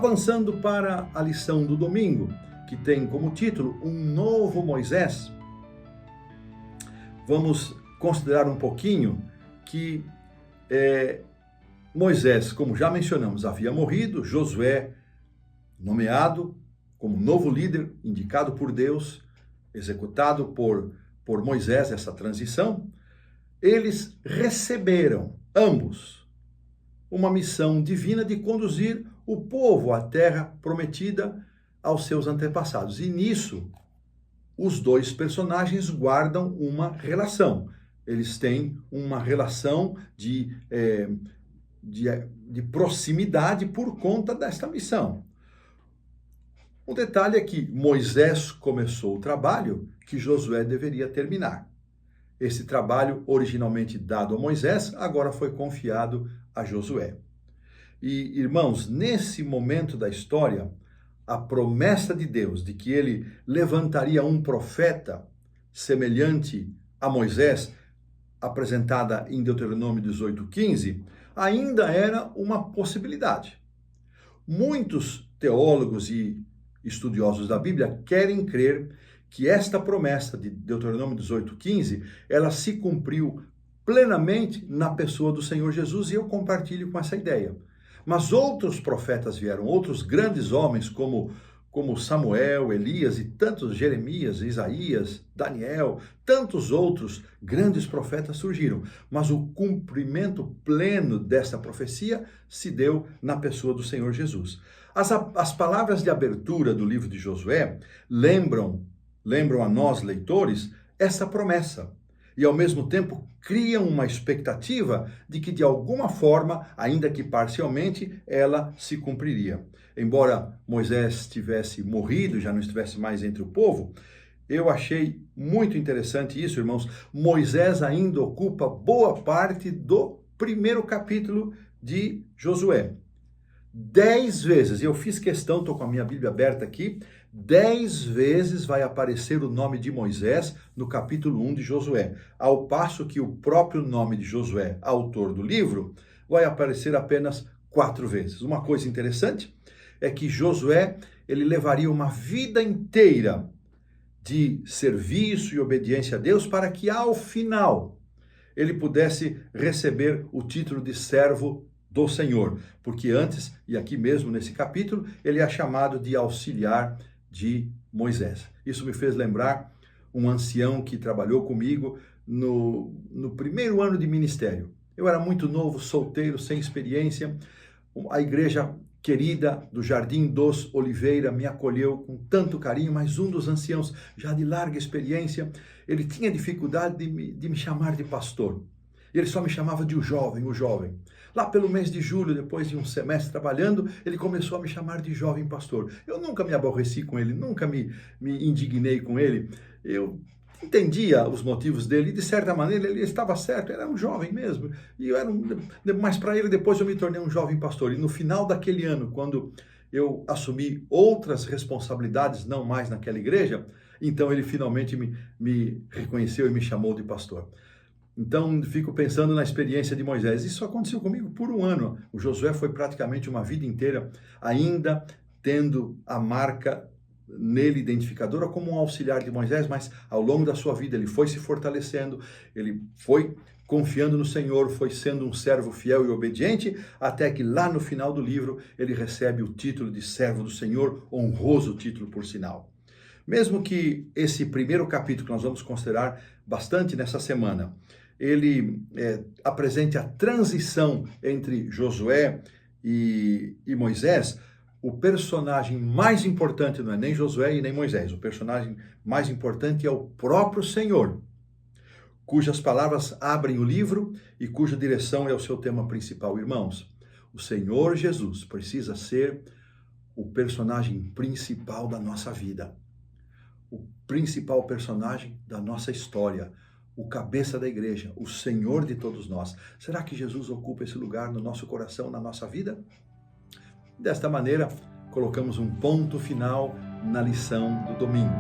Avançando para a lição do domingo, que tem como título Um Novo Moisés, vamos considerar um pouquinho que Moisés, como já mencionamos, havia morrido, Josué nomeado como novo líder, indicado por Deus, executado por Moisés, essa transição. Eles receberam, ambos, uma missão divina de conduzir o povo à terra prometida aos seus antepassados. E nisso, os dois personagens guardam uma relação. Eles têm uma relação de proximidade por conta desta missão. O detalhe é que Moisés começou o trabalho que Josué deveria terminar. Esse trabalho, originalmente dado a Moisés, agora foi confiado a Josué. E, irmãos, nesse momento da história, a promessa de Deus de que ele levantaria um profeta semelhante a Moisés, apresentada em Deuteronômio 18:15, ainda era uma possibilidade. Muitos teólogos e estudiosos da Bíblia querem crer que esta promessa de Deuteronômio 18:15, ela se cumpriu plenamente na pessoa do Senhor Jesus, e eu compartilho com essa ideia. Mas outros profetas vieram, outros grandes homens como Samuel, Elias e tantos, Jeremias, Isaías, Daniel, tantos outros grandes profetas surgiram. Mas o cumprimento pleno dessa profecia se deu na pessoa do Senhor Jesus. As palavras de abertura do livro de Josué lembram a nós, leitores, essa promessa. E, ao mesmo tempo, criam uma expectativa de que, de alguma forma, ainda que parcialmente, ela se cumpriria. Embora Moisés tivesse morrido, já não estivesse mais entre o povo, eu achei muito interessante isso, irmãos. Moisés ainda ocupa boa parte do primeiro capítulo de Josué. 10 vezes, e eu fiz questão, estou com a minha Bíblia aberta aqui, 10 vezes vai aparecer o nome de Moisés no capítulo 1 de Josué, ao passo que o próprio nome de Josué, autor do livro, vai aparecer apenas 4 vezes. Uma coisa interessante é que Josué, ele levaria uma vida inteira de serviço e obediência a Deus para que, ao final, ele pudesse receber o título de servo do Senhor, porque antes, e aqui mesmo nesse capítulo, ele é chamado de auxiliar de Moisés. Isso me fez lembrar um ancião que trabalhou comigo no primeiro ano de ministério. Eu era muito novo, solteiro, sem experiência. A igreja querida do Jardim dos Oliveira me acolheu com tanto carinho, mas um dos anciãos, já de larga experiência, ele tinha dificuldade de me chamar de pastor. Ele só me chamava de o jovem. Lá pelo mês de julho, depois de um semestre trabalhando, ele começou a me chamar de jovem pastor. Eu nunca me aborreci com ele, nunca me indignei com ele. Eu entendia os motivos dele e, de certa maneira, ele estava certo, era um jovem mesmo. Mas para ele, depois eu me tornei um jovem pastor. E no final daquele ano, quando eu assumi outras responsabilidades, não mais naquela igreja, então ele finalmente me reconheceu e me chamou de pastor. Então, fico pensando na experiência de Moisés. Isso aconteceu comigo por um ano. O Josué foi praticamente uma vida inteira, ainda tendo a marca nele identificadora como um auxiliar de Moisés, mas ao longo da sua vida ele foi se fortalecendo, ele foi confiando no Senhor, foi sendo um servo fiel e obediente, até que lá no final do livro ele recebe o título de servo do Senhor, honroso título por sinal. Mesmo que esse primeiro capítulo que nós vamos considerar bastante nessa semana, ele apresente a transição entre Josué e Moisés, o personagem mais importante não é nem Josué e nem Moisés. O personagem mais importante é o próprio Senhor, cujas palavras abrem o livro e cuja direção é o seu tema principal. Irmãos, o Senhor Jesus precisa ser o personagem principal da nossa vida, o principal personagem da nossa história, o cabeça da igreja, o Senhor de todos nós. Será que Jesus ocupa esse lugar no nosso coração, na nossa vida? Desta maneira, colocamos um ponto final na lição do domingo.